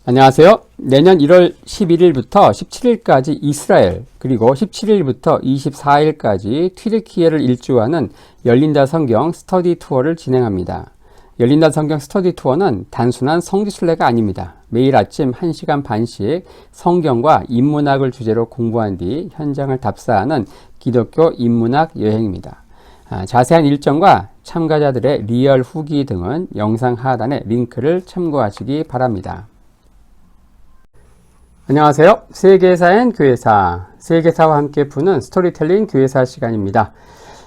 안녕하세요. 내년 1월 11일부터 17일까지 이스라엘, 그리고 17일부터 24일까지 튀르키예를 일주하는 열린다 성경 스터디 투어를 진행합니다. 열린다 성경 스터디 투어는 단순한 성지순례가 아닙니다. 매일 아침 1시간 반씩 성경과 인문학을 주제로 공부한 뒤 현장을 답사하는 기독교 인문학 여행입니다. 자세한 일정과 참가자들의 리얼 후기 등은 영상 하단의 링크를 참고하시기 바랍니다. 안녕하세요. 세계사엔 교회사, 세계사와 함께 푸는 스토리텔링 교회사 시간입니다.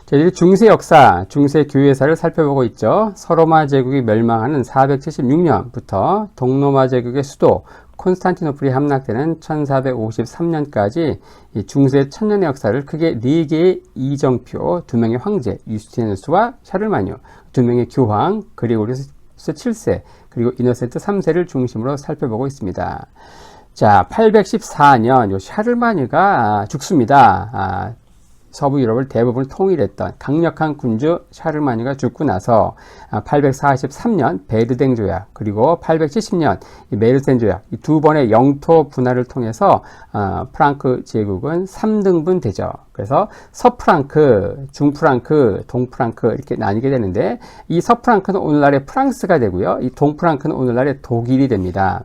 저희들이 중세 역사, 중세 교회사를 살펴보고 있죠. 서로마 제국이 멸망하는 476년부터 동로마 제국의 수도 콘스탄티노플이 함락되는 1453년까지 이 중세 천년의 역사를 크게 4개의 이정표, 2명의 황제 유스티누스와 샤를마뉴, 2명의 교황 그리고리우스 7세, 그리고 이노센트 3세를 중심으로 살펴보고 있습니다. 자, 814년 요 샤를마뉴가 죽습니다. 서부 유럽을 대부분 통일했던 강력한 군주 샤를마뉴가 죽고 나서 843년 베르댕 조약, 그리고 870년 메르센 조약, 이 두 번의 영토 분할을 통해서 프랑크 제국은 3등분 되죠. 그래서 서프랑크, 중프랑크, 동프랑크 이렇게 나뉘게 되는데, 이 서프랑크는 오늘날의 프랑스가 되고요, 이 동프랑크는 오늘날의 독일이 됩니다.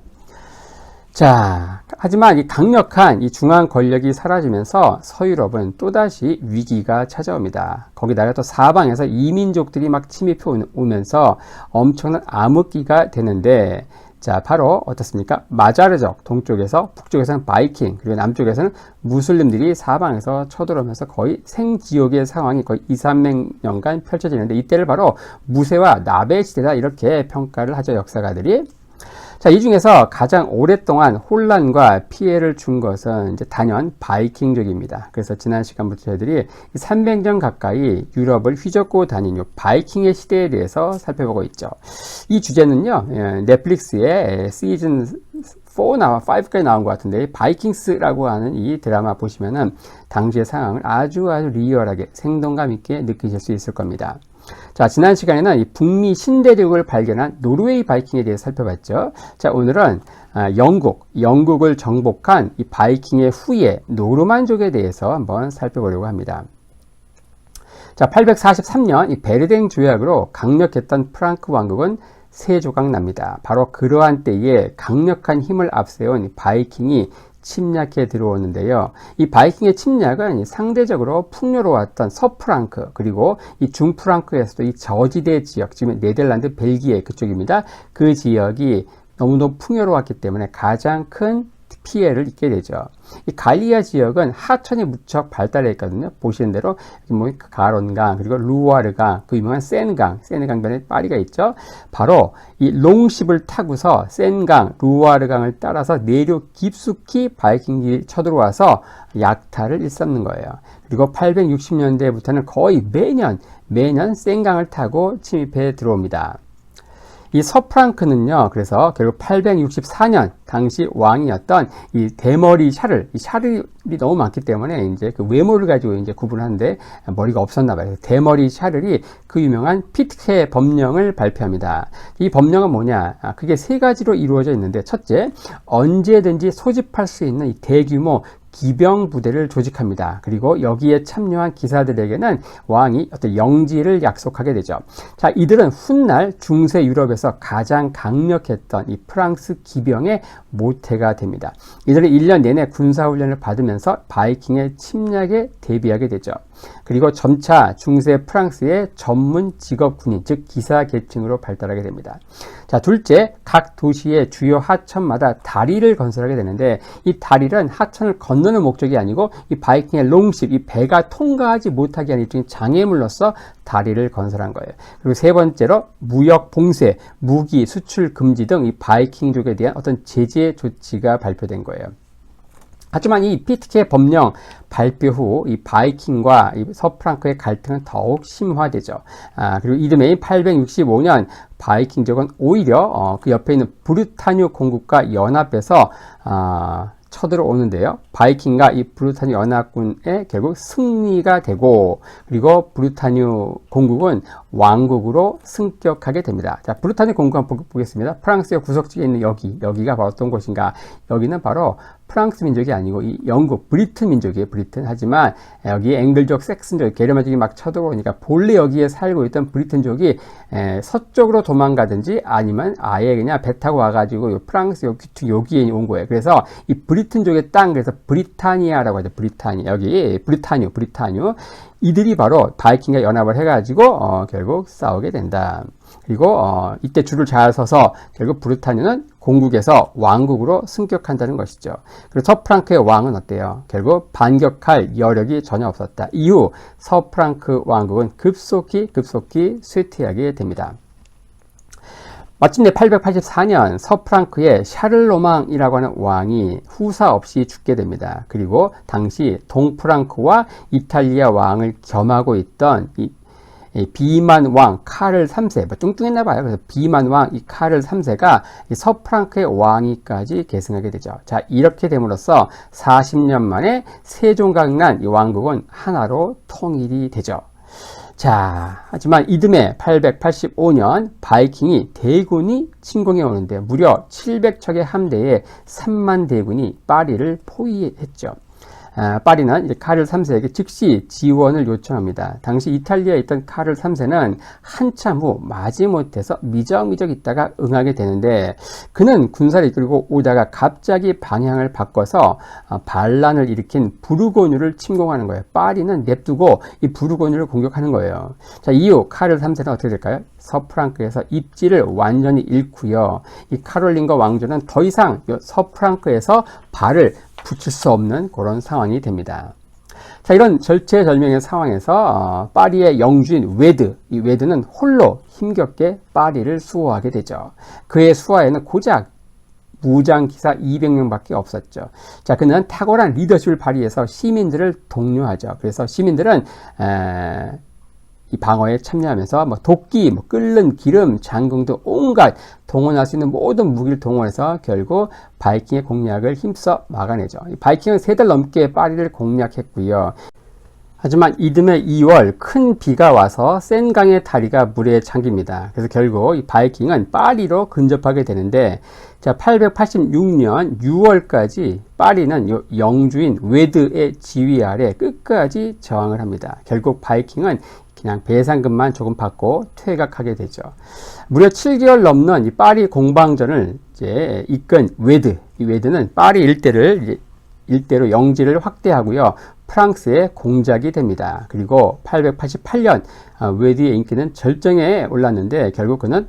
자, 하지만 이 강력한 이 중앙 권력이 사라지면서 서유럽은 또다시 위기가 찾아옵니다. 거기다가 또 사방에서 이민족들이 막 침입해 오면서 엄청난 암흑기가 되는데, 자, 바로 어떻습니까? 마자르족, 동쪽에서, 북쪽에서는 바이킹, 그리고 남쪽에서는 무슬림들이 사방에서 쳐들어오면서 거의 생지옥의 상황이 거의 200~300년간 펼쳐지는데, 이때를 바로 무쇠와 나베 시대다 이렇게 평가를 하죠, 역사가들이. 자, 이 중에서 가장 오랫동안 혼란과 피해를 준 것은 이제 단연 바이킹족입니다. 그래서 지난 시간부터 저희들이 300년 가까이 유럽을 휘젓고 다닌 바이킹의 시대에 대해서 살펴보고 있죠. 이 주제는요, 넷플릭스의 시즌 5까지 나온 것 같은데, 바이킹스라고 하는 이 드라마 보시면은 당시의 상황을 아주 리얼하게 생동감 있게 느끼실 수 있을 겁니다. 자, 지난 시간에는 이 북미 신대륙을 발견한 노르웨이 바이킹에 대해 살펴봤죠. 자, 오늘은 영국을 정복한 이 바이킹의 후예 노르만족에 대해서 한번 살펴보려고 합니다. 자, 843년 이 베르댕 조약으로 강력했던 프랑크 왕국은 세 조각 납니다. 바로 그러한 때에 강력한 힘을 앞세운 바이킹이 침략해 들어오는데요. 이 바이킹의 침략은 상대적으로 풍요로웠던 서프랑크, 그리고 이 중프랑크에서도 이 저지대 지역, 지금 네덜란드, 벨기에 그쪽입니다. 그 지역이 너무너무 풍요로웠기 때문에 가장 큰 피해를 입게 되죠. 이 갈리아 지역은 하천이 무척 발달해 있거든요. 보시는 대로 가론강, 그리고 루아르강, 그 유명한 세느강 변에 파리가 있죠. 바로 이 롱십을 타고서 센강, 루아르강을 따라서 내륙 깊숙이 바이킹이 쳐들어와서 약탈을 일삼는 거예요. 그리고 860년대부터는 거의 매년 센강을 타고 침입해 들어옵니다. 이 서프랑크는요, 그래서 결국 864년 당시 왕이었던 이 대머리 샤를, 이 샤를이 너무 많기 때문에 이제 그 외모를 가지고 이제 구분하는데 머리가 없었나 봐요. 대머리 샤를이 그 유명한 피트케 법령을 발표합니다. 이 법령은 뭐냐? 그게 세 가지로 이루어져 있는데, 첫째, 언제든지 소집할 수 있는 이 대규모 기병 부대를 조직합니다. 그리고 여기에 참여한 기사들에게는 왕이 어떤 영지를 약속하게 되죠. 자, 이들은 훗날 중세 유럽에서 가장 강력했던 이 프랑스 기병의 모태가 됩니다. 이들은 1년 내내 군사훈련을 받으면서 바이킹의 침략에 대비하게 되죠. 그리고 점차 중세 프랑스의 전문 직업 군인, 즉 기사 계층으로 발달하게 됩니다. 자, 둘째, 각 도시의 주요 하천마다 다리를 건설하게 되는데, 이 다리는 하천을 건너는 목적이 아니고 이 바이킹의 롱십, 이 배가 통과하지 못하게 하는 일종의 장애물로서 다리를 건설한 거예요. 그리고 세 번째로 무역 봉쇄, 무기 수출 금지 등 이 바이킹족에 대한 어떤 제재 조치가 발표된 거예요. 하지만 이 피트케 법령 발표 후 이 바이킹과 이 서프랑크의 갈등은 더욱 심화되죠. 그리고 이듬해인 865년 바이킹족은 오히려 그 옆에 있는 브르타뉴 공국과 연합해서 쳐들어오는데요. 바이킹과 이 브루타뉴 연합군의 결국 승리가 되고, 그리고 브루타뉴 공국은 왕국으로 승격하게 됩니다. 자, 브루타뉴 공국 한번 보겠습니다. 프랑스의 구석지에 있는 여기가 바로 어떤 곳인가? 여기는 바로 프랑스 민족이 아니고 이 영국, 브리튼 민족이에요. 브리튼. 하지만 여기 앵글족, 섹슨족, 게르만족이 막 쳐들어오니까 본래 여기에 살고 있던 브리튼족이 서쪽으로 도망가든지 아니면 아예 그냥 배 타고 와가지고 프랑스 여기에 온 거예요. 그래서 이 브리튼족의 땅, 그래서 브리타니아라고 하죠. 브리타니아. 여기 브리타뉴. 이들이 바로 바이킹과 연합을 해가지고 결국 싸우게 된다. 그리고 이때 줄을 잘 서서 결국 브루타뉴는 공국에서 왕국으로 승격한다는 것이죠. 그리고 서프랑크의 왕은 어때요? 결국 반격할 여력이 전혀 없었다. 이후 서프랑크 왕국은 급속히 쇠퇴하게 됩니다. 마침내 884년 서프랑크의 샤를로망이라고 하는 왕이 후사 없이 죽게 됩니다. 그리고 당시 동프랑크와 이탈리아 왕을 겸하고 있던 이 비만 왕 카를 3세, 뭐 뚱뚱했나 봐요. 그래서 비만 왕 이 카를 3세가 서프랑크의 왕위까지 계승하게 되죠. 자, 이렇게 됨으로써 40년 만에 세종각난 이 왕국은 하나로 통일이 되죠. 자, 하지만 이듬해 885년 바이킹이 대군이 침공해 오는데 무려 700척의 함대에 3만 대군이 파리를 포위했죠. 파리는 카를 3세에게 즉시 지원을 요청합니다. 당시 이탈리아에 있던 카를 3세는 한참 후 마지못해서 미적미적 있다가 응하게 되는데, 그는 군사를 이끌고 오다가 갑자기 방향을 바꿔서 반란을 일으킨 부르고뉴를 침공하는 거예요. 파리는 냅두고 이 부르고뉴를 공격하는 거예요. 자, 이후 카를 3세는 어떻게 될까요? 서프랑크에서 입지를 완전히 잃고요. 이 카롤린거 왕조는 더 이상 서프랑크에서 발을 붙일 수 없는 그런 상황이 됩니다. 자, 이런 절체절명의 상황에서 파리의 영주인 이 웨드는 홀로 힘겹게 파리를 수호하게 되죠. 그의 수하에는 고작 무장기사 200명밖에 없었죠. 자, 그는 탁월한 리더십을 발휘해서 시민들을 독려하죠. 그래서 시민들은 이 방어에 참여하면서 도끼, 끓는 기름, 장궁 등 온갖 동원할 수 있는 모든 무기를 동원해서 결국 바이킹의 공략을 힘써 막아내죠. 바이킹은 3달 넘게 파리를 공략했고요. 하지만 이듬해 2월 큰 비가 와서 센강의 다리가 물에 잠깁니다. 그래서 결국 이 바이킹은 파리로 근접하게 되는데, 자, 886년 6월까지 파리는 영주인 웨드의 지휘 아래 끝까지 저항을 합니다. 결국 바이킹은 그냥 배상금만 조금 받고 퇴각하게 되죠. 무려 7개월 넘는 이 파리 공방전을 이제 이끈 이 웨드는 파리 일대로 영지를 확대하고요. 프랑스의 공작이 됩니다. 그리고 888년 웨드의 인기는 절정에 올랐는데 결국 그는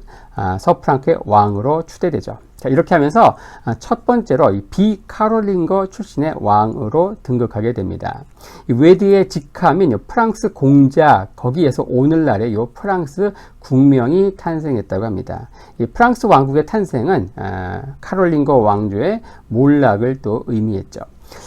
서프랑크의 왕으로 추대되죠. 자, 이렇게 하면서 첫 번째로 이 비카롤린거 출신의 왕으로 등극하게 됩니다. 이 웨드의 직함인 프랑스 공작, 거기에서 오늘날의 이 프랑스 국명이 탄생했다고 합니다. 이 프랑스 왕국의 탄생은 카롤린거 왕조의 몰락을 또 의미했죠.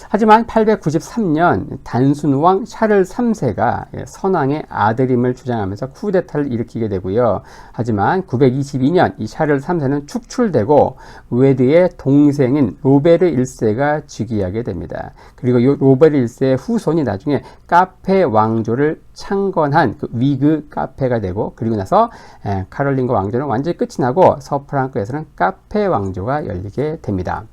하지만 893년 단순왕 샤를 3세가 선왕의 아들임을 주장하면서 쿠데타를 일으키게 되고요. 하지만 922년 이 샤를 3세는 축출되고 웨드의 동생인 로베르 1세가 즉위하게 됩니다. 그리고 이 로베르 1세의 후손이 나중에 카페 왕조를 창건한 그 위그 카페가 되고, 그리고 나서 카롤린거 왕조는 완전히 끝이 나고 서프랑크에서는 카페 왕조가 열리게 됩니다.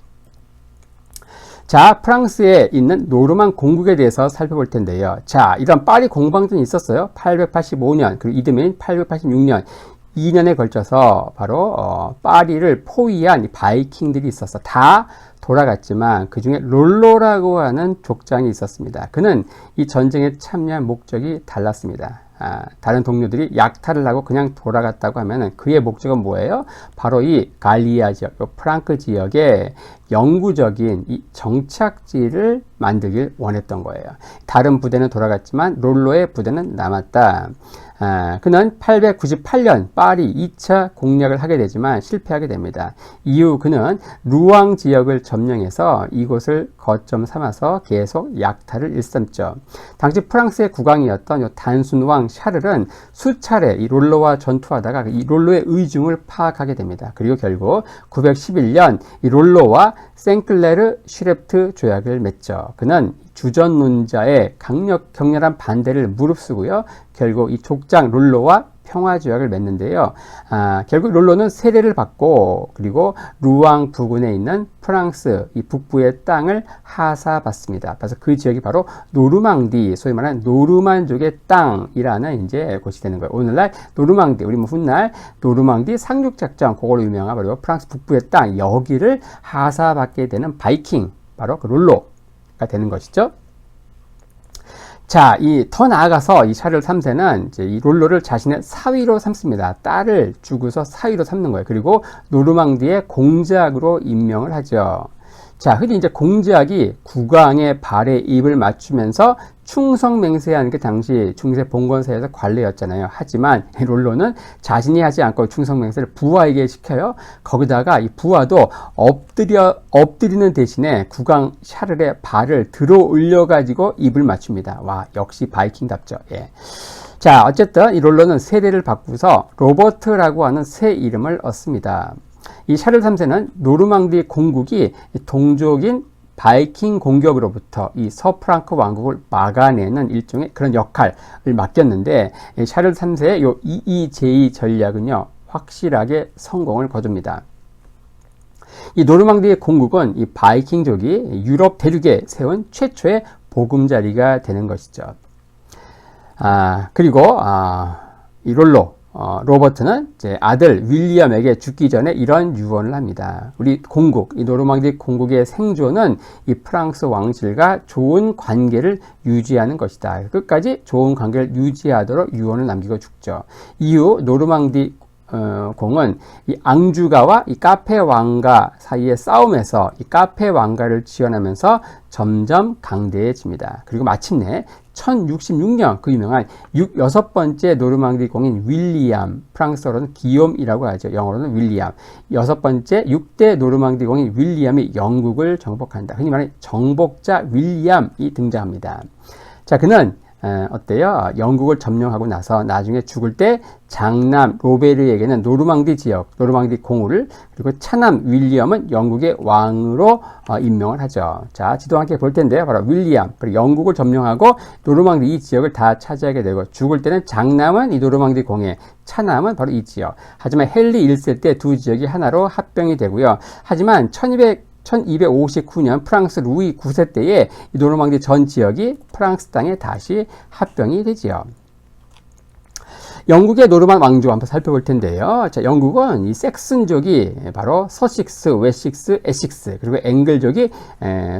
자, 프랑스에 있는 노르만 공국에 대해서 살펴볼 텐데요. 자, 이런 파리 공방전이 있었어요. 885년, 그리고 이듬해인 886년, 2년에 걸쳐서 바로 파리를 포위한 바이킹들이 있었어. 다 돌아갔지만 그 중에 롤로라고 하는 족장이 있었습니다. 그는 이 전쟁에 참여한 목적이 달랐습니다. 다른 동료들이 약탈을 하고 그냥 돌아갔다고 하면 그의 목적은 뭐예요? 바로 이 갈리아 지역, 프랑크 지역에 영구적인 이 정착지를 만들길 원했던 거예요. 다른 부대는 돌아갔지만 롤로의 부대는 남았다. 그는 898년 파리 2차 공략을 하게 되지만 실패하게 됩니다. 이후 그는 루앙 지역을 점령해서 이곳을 거점 삼아서 계속 약탈을 일삼죠. 당시 프랑스의 국왕이었던 단순왕 샤를은 수차례 이 롤로와 전투하다가 이 롤로의 의중을 파악하게 됩니다. 그리고 결국 911년 이 롤로와 생클레르 슈렙트 조약을 맺죠. 그는 주전론자의 격렬한 반대를 무릅쓰고요. 결국 이 족장 롤로와 평화조약을 맺는데요. 결국 롤로는 세례를 받고 그리고 루앙 부근에 있는 프랑스 이 북부의 땅을 하사받습니다. 그래서 그 지역이 바로 노르망디, 소위 말하는 노르만족의 땅이라는 이제 곳이 되는 거예요. 오늘날 노르망디, 우리 뭐 훗날 노르망디 상륙작전, 그걸로 유명한 바로 프랑스 북부의 땅, 여기를 하사받게 되는 바이킹, 바로 그 롤로가 되는 것이죠. 자, 더 나아가서 이 샤를 3세는 이제 이 롤로를 자신의 사위로 삼습니다. 딸을 주고서 사위로 삼는 거예요. 그리고 노르망디의 공작으로 임명을 하죠. 자, 흔히 이제 공작이 국왕의 발에 입을 맞추면서 충성맹세하는 게 당시 중세 봉건사에서 관례였잖아요. 하지만 롤로는 자신이 하지 않고 충성맹세를 부하에게 시켜요. 거기다가 이 부하도 엎드리는 대신에 국왕 샤를의 발을 들어 올려가지고 입을 맞춥니다. 와, 역시 바이킹답죠. 예. 자, 어쨌든 이 롤로는 세례를 바꾸서 로버트라고 하는 새 이름을 얻습니다. 이 샤를 3세는 노르망디 공국이 동족인 바이킹 공격으로부터 이 서프랑크 왕국을 막아내는 일종의 그런 역할을 맡겼는데, 샤를 3세의 요 EEJ 전략은요, 확실하게 성공을 거둡니다. 이 노르망디의 공국은 이 바이킹족이 유럽 대륙에 세운 최초의 보금자리가 되는 것이죠. 그리고 이 로버트는 이제 아들 윌리엄에게 죽기 전에 이런 유언을 합니다. 우리 공국, 이 노르망디 공국의 생존은 이 프랑스 왕실과 좋은 관계를 유지하는 것이다. 끝까지 좋은 관계를 유지하도록 유언을 남기고 죽죠. 이후 노르망디 공은 이 앙주가와 이 카페 왕가 사이의 싸움에서 이 카페 왕가를 지원하면서 점점 강대해집니다. 그리고 마침내 1066년 그 유명한 6번째 노르망디 공인 윌리엄, 프랑스어로는 기욤이라고 하죠. 영어로는 윌리엄. 6번째 6대 노르망디 공인 윌리엄이 영국을 정복한다. 흔히 말하는 정복자 윌리엄이 등장합니다. 자, 그는 어때요? 영국을 점령하고 나서 나중에 죽을 때 장남 로베르에게는 노르망디 지역, 노르망디 공우를, 그리고 차남 윌리엄은 영국의 왕으로 임명을 하죠. 자, 지도 함께 볼 텐데요. 바로 윌리엄, 그리고 영국을 점령하고 노르망디 이 지역을 다 차지하게 되고, 죽을 때는 장남은 이 노르망디 공에, 차남은 바로 이 지역. 하지만 헨리 1세 때 두 지역이 하나로 합병이 되고요. 하지만 1259년 프랑스 루이 9세 때에 이 노르망디 전 지역이 프랑스 땅에 다시 합병이 되지요. 영국의 노르만 왕조 한번 살펴볼 텐데요. 자, 영국은 이 섹슨족이 바로 서식스, 웨식스, 에식스, 그리고 앵글족이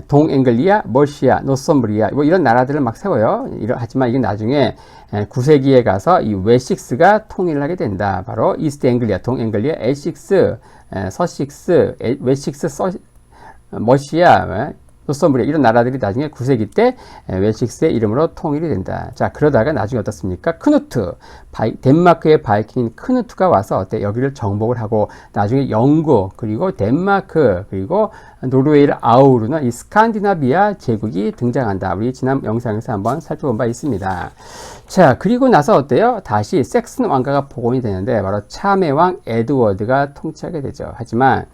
동앵글리아, 머시아, 노썸브리아 뭐 이런 나라들을 막 세워요. 하지만 이게 나중에 9세기에 가서 이 웨식스가 통일을 하게 된다. 바로 이스트 앵글리아, 동앵글리아, 에식스, 서식스, 웨식스, 머시아, 노썸브리아 이런 나라들이 나중에 9세기 때 웨식스의 이름으로 통일이 된다. 자, 그러다가 나중에 어떻습니까? 크누트, 덴마크의 바이킹인 크누트가 와서 여기를 정복을 하고 나중에 영국, 그리고 덴마크, 그리고 노르웨이를 아우르는 이 스칸디나비아 제국이 등장한다. 우리 지난 영상에서 한번 살펴본 바 있습니다. 자, 그리고 나서 어때요? 다시 섹슨 왕가가 복원이 되는데 바로 참의 왕 에드워드가 통치하게 되죠. 하지만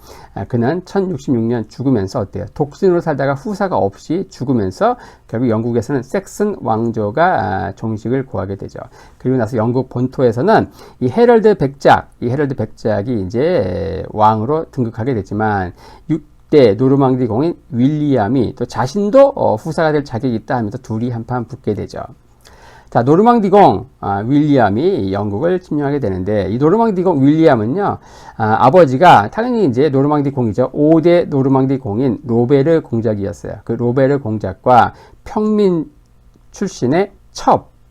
그는 1066년 죽으면서 어때요? 독신으로 살다가 후사가 없이 죽으면서 결국 영국에서는 섹슨 왕조가 종식을 고하게 되죠. 그리고 나서 영국 본토에서는 이 헤럴드 백작이 이제 왕으로 등극하게 되지만 6대 노르망디 공인 윌리엄이 또 자신도 후사가 될 자격이 있다 하면서 둘이 한판 붙게 되죠. 자, 노르망디 공 윌리엄이 영국을 침략하게 되는데, 이 노르망디 공 윌리엄은요, 아버지가 당연히 이제 노르망디 공이죠. 5대 노르망디 공인 로베르 공작이었어요. 그 로베르 공작과 평민 출신의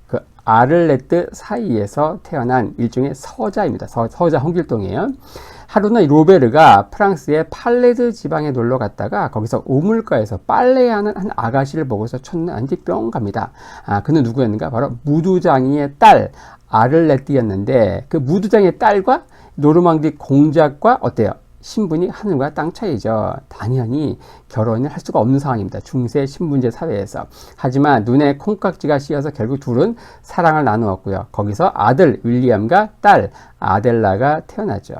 그 아를레트 사이에서 태어난 일종의 서자입니다. 서자 홍길동이에요. 하루는 이 로베르가 프랑스의 팔레드 지방에 놀러 갔다가 거기서 우물가에서 빨래하는 한 아가씨를 보고서 첫눈에 뿅 갑니다. 그는 누구였는가? 바로 무두장이의 딸 아를레트였는데, 그 무두장의 딸과 노르망디 공작과 어때요? 신분이 하늘과 땅 차이죠. 당연히 결혼을 할 수가 없는 상황입니다. 중세 신분제 사회에서. 하지만 눈에 콩깍지가 씌어서 결국 둘은 사랑을 나누었고요. 거기서 아들 윌리엄과 딸 아델라가 태어나죠.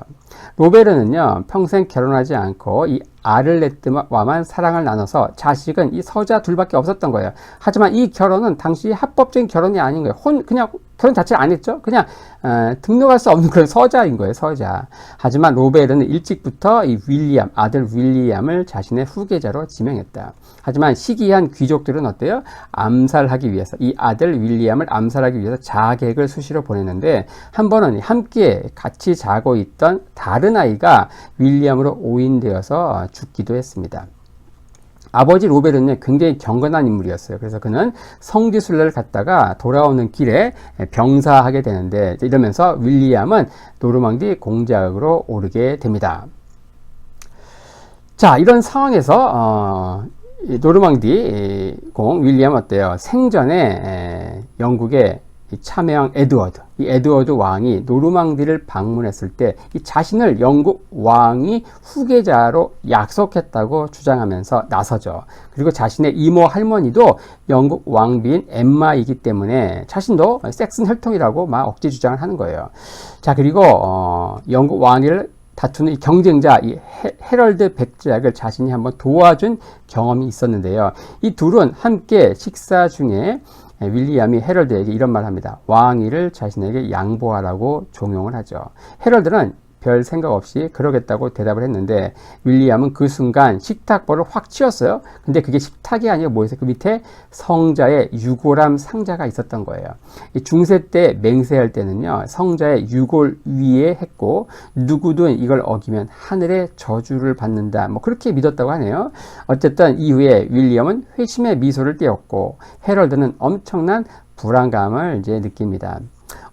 로베르는요, 평생 결혼하지 않고 이 아를레트와만 사랑을 나눠서 자식은 이 서자 둘밖에 없었던 거예요. 하지만 이 결혼은 당시 합법적인 결혼이 아닌 거예요. 그냥 결혼 자체를 안 했죠. 그냥 등록할 수 없는 그런 서자인 거예요. 서자. 하지만 로베르는 일찍부터 이 아들 윌리엄을 자신의 후계자로 지명했다. 하지만 시기한 귀족들은 어때요? 암살하기 위해서, 이 아들 윌리엄을 암살하기 위해서 자객을 수시로 보냈는데, 한 번은 함께 같이 자고 있던 다른 아이가 윌리엄으로 오인되어서 죽기도 했습니다. 아버지 로베르는 굉장히 경건한 인물이었어요. 그래서 그는 성지순례를 갔다가 돌아오는 길에 병사하게 되는데, 이러면서 윌리엄은 노르망디 공작으로 오르게 됩니다. 자, 이런 상황에서 노르망디 공 윌리엄 어때요? 생전에 영국의 참여왕 에드워드, 이 에드워드 왕이 노르망디를 방문했을 때 이 자신을 영국 왕이 후계자로 약속했다고 주장하면서 나서죠. 그리고 자신의 이모 할머니도 영국 왕비인 엠마이기 때문에 자신도 섹슨 혈통이라고 막 억지 주장을 하는 거예요. 자, 그리고 영국 왕위를 다투는 이 경쟁자, 이 헤럴드 백작을 자신이 한번 도와준 경험이 있었는데요. 이 둘은 함께 식사 중에 윌리엄이 헤럴드에게 이런 말을 합니다. 왕위를 자신에게 양보하라고 종용을 하죠. 헤럴드는 별 생각 없이 그러겠다고 대답을 했는데, 윌리엄은 그 순간 식탁벌을 확 치웠어요. 근데 그게 식탁이 아니라 뭐였어요? 그 밑에 성자의 유골함 상자가 있었던 거예요. 이 중세 때 맹세할 때는요, 성자의 유골 위에 했고, 누구든 이걸 어기면 하늘의 저주를 받는다, 뭐 그렇게 믿었다고 하네요. 어쨌든 이후에 윌리엄은 회심의 미소를 띄었고, 헤럴드는 엄청난 불안감을 이제 느낍니다.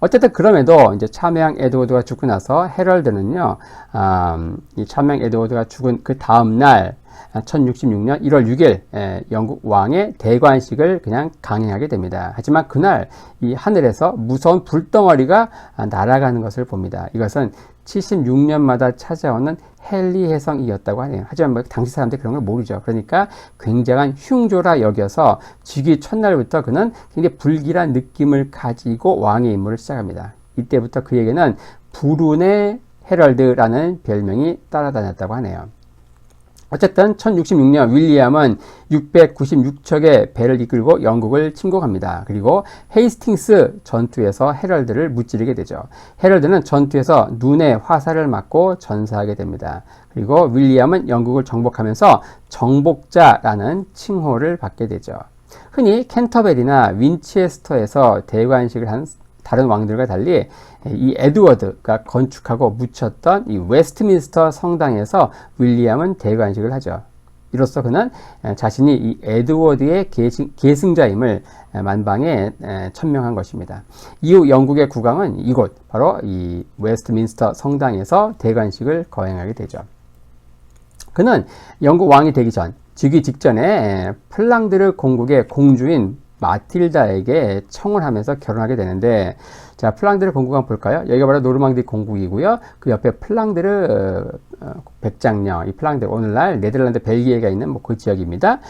어쨌든 그럼에도 이제 참여왕 에드워드가 죽고 나서 헤럴드는요, 이 참여왕 에드워드가 죽은 그 다음 날 1066년 1월 6일 영국 왕의 대관식을 그냥 강행하게 됩니다. 하지만 그날 이 하늘에서 무서운 불덩어리가 날아가는 것을 봅니다. 이것은 76년마다 찾아오는 헨리 해성이었다고 하네요. 하지만 뭐 당시 사람들이 그런 걸 모르죠. 그러니까 굉장한 흉조라 여겨서 즉위 첫날부터 그는 굉장히 불길한 느낌을 가지고 왕의 임무를 시작합니다. 이때부터 그에게는 불운의 헤럴드라는 별명이 따라다녔다고 하네요. 어쨌든 1066년 윌리엄은 696척의 배를 이끌고 영국을 침공합니다. 그리고 헤이스팅스 전투에서 헤럴드를 무찌르게 되죠. 헤럴드는 전투에서 눈에 화살을 맞고 전사하게 됩니다. 그리고 윌리엄은 영국을 정복하면서 정복자라는 칭호를 받게 되죠. 흔히 캔터베리나 윈체스터에서 대관식을 한 다른 왕들과 달리 이 에드워드가 건축하고 묻혔던 이 웨스트민스터 성당에서 윌리엄은 대관식을 하죠. 이로써 그는 자신이 이 에드워드의 계승자임을 만방에 천명한 것입니다. 이후 영국의 국왕은 이곳 바로 이 웨스트민스터 성당에서 대관식을 거행하게 되죠. 그는 영국 왕이 되기 전, 즉위 직전에 플랑드르 공국의 공주인 마틸다에게 청혼하면서 결혼하게 되는데, 자, 플랑드르 공국을 볼까요? 여기가 바로 노르망디 공국이고요. 그 옆에 플랑드르 백장녀, 이 플랑드르, 오늘날 네덜란드 벨기에가 있는 뭐 그 지역입니다.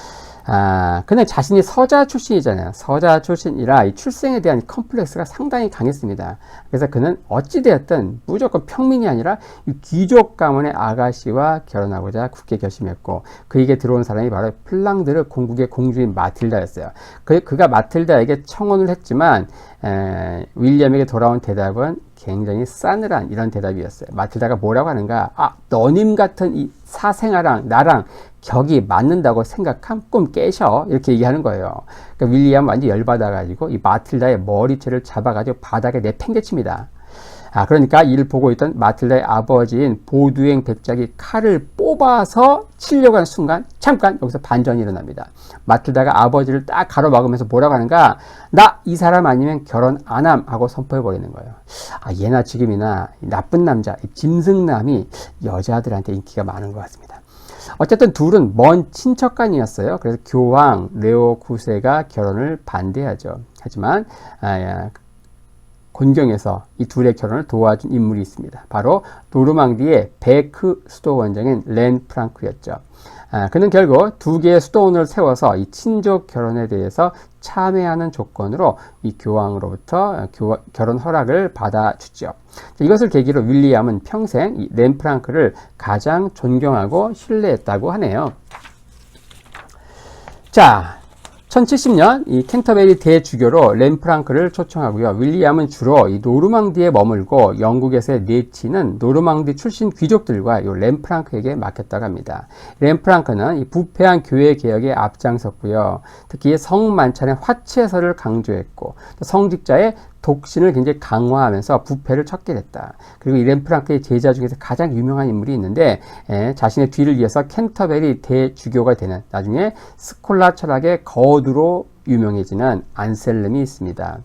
근데 자신이 서자 출신이잖아요. 서자 출신이라 이 출생에 대한 컴플렉스가 상당히 강했습니다. 그래서 그는 어찌되었든 무조건 평민이 아니라 이 귀족 가문의 아가씨와 결혼하고자 굳게 결심했고, 그에게 들어온 사람이 바로 플랑드르 공국의 공주인 마틸다였어요. 그가 마틸다에게 청혼을 했지만 윌리엄에게 돌아온 대답은 굉장히 싸늘한 이런 대답이었어요. 마틸다가 뭐라고 하는가? 너님 같은 이 사생아랑 나랑 격이 맞는다고 생각함? 꿈 깨셔. 이렇게 얘기하는 거예요. 그러니까 윌리엄 완전 열받아가지고 이 마틸다의 머리채를 잡아가지고 바닥에 내팽개칩니다. 그러니까 이를 보고 있던 마틸다의 아버지인 보두행 백작이 칼을 뽑아서 치려고 하는 순간 잠깐 여기서 반전이 일어납니다. 마틸다가 아버지를 딱 가로막으면서 뭐라고 하는가? 나 이 사람 아니면 결혼 안 함 하고 선포해버리는 거예요. 예나 지금이나 나쁜 남자, 짐승남이 여자들한테 인기가 많은 것 같습니다. 어쨌든 둘은 먼 친척간이었어요. 그래서 교황 레오 9세가 결혼을 반대하죠. 하지만 곤경에서 이 둘의 결혼을 도와준 인물이 있습니다. 바로 노르망디의 베크 수도 원장인 렌 프랑크였죠. 그는 결국 두 개의 수도원을 세워서 이 친족 결혼에 대해서 참여하는 조건으로 이 교황으로부터 결혼 허락을 받아주죠. 이것을 계기로 윌리엄은 평생 이 렌 프랑크를 가장 존경하고 신뢰했다고 하네요. 자, 1070년 이 캔터베리 대주교로 렌 프랑크를 초청하고요. 윌리엄은 주로 이 노르망디에 머물고 영국에서의 내치는 노르망디 출신 귀족들과 이 렌 프랑크에게 맡겼다고 합니다. 렌 프랑크는 이 부패한 교회 개혁에 앞장섰고요. 특히 성만찬의 화채설을 강조했고 또 성직자의 독신을 굉장히 강화하면서 부패를 척결했다. 그리고 이 렌 프랑크의 제자 중에서 가장 유명한 인물이 있는데 자신의 뒤를 이어서 캔터베리 대주교가 되는 나중에 스콜라 철학의 거두로 유명해지는 안셀름이 있습니다.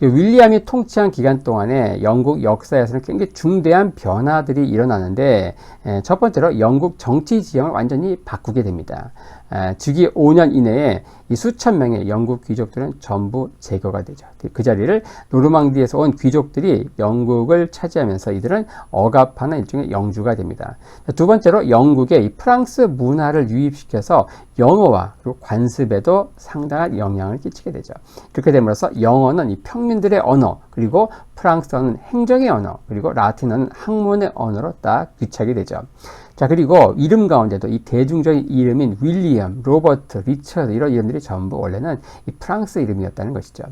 윌리엄이 통치한 기간 동안에 영국 역사에서는 굉장히 중대한 변화들이 일어나는데 첫 번째로 영국 정치 지형을 완전히 바꾸게 됩니다. 즉위 5년 이내에 이 수천 명의 영국 귀족들은 전부 제거가 되죠. 그 자리를 노르망디에서 온 귀족들이 영국을 차지하면서 이들은 억압하는 일종의 영주가 됩니다. 두 번째로 영국에 이 프랑스 문화를 유입시켜서 영어와 그리고 관습에도 상당한 영향을 끼치게 되죠. 그렇게 됨으로써 영어는 이 평민들의 언어, 그리고 프랑스어는 행정의 언어, 그리고 라틴어는 학문의 언어로 딱 귀착이 되죠. 자, 그리고 이름 가운데도 이 대중적인 이름인 윌리엄, 로버트, 리처드 이런 이름들이 전부 원래는 이 프랑스 이름이었다는 것이죠.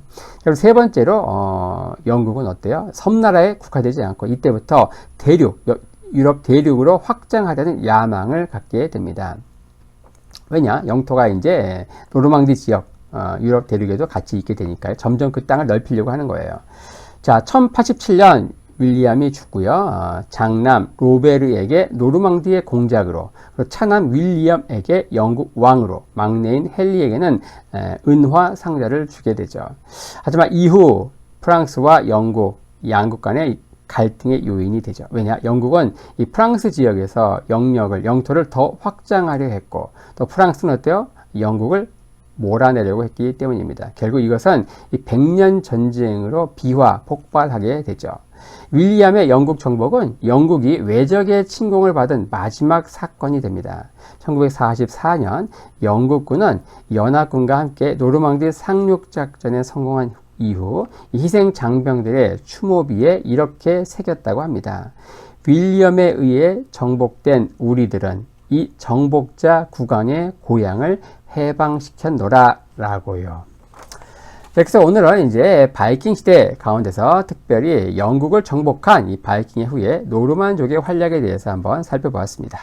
그리고 세 번째로 영국은 어때요? 섬나라에 국한되지 않고 이때부터 유럽 대륙으로 확장하려는 야망을 갖게 됩니다. 왜냐? 영토가 이제 노르망디 지역, 유럽 대륙에도 같이 있게 되니까요. 점점 그 땅을 넓히려고 하는 거예요. 자, 1087년 윌리엄이 죽고요. 장남 로베르에게 노르망디의 공작으로, 그리고 차남 윌리엄에게 영국 왕으로, 막내인 헨리에게는 은화 상자를 주게 되죠. 하지만 이후 프랑스와 영국, 양국 간의 갈등의 요인이 되죠. 왜냐? 영국은 이 프랑스 지역에서 영토를 더 확장하려 했고, 또 프랑스는 어때요? 영국을 몰아내려고 했기 때문입니다. 결국 이것은 이 100년 전쟁으로 폭발하게 되죠. 윌리엄의 영국 정복은 영국이 외적의 침공을 받은 마지막 사건이 됩니다. 1944년 영국군은 연합군과 함께 노르망디 상륙작전에 성공한 이후 희생 장병들의 추모비에 이렇게 새겼다고 합니다. 윌리엄에 의해 정복된 우리들은 이 정복자 국왕의 고향을 해방시켰노라 라고요. 그래서 오늘은 이제 바이킹 시대 가운데서 특별히 영국을 정복한 이 바이킹의 후에 노르만족의 활약에 대해서 한번 살펴보았습니다.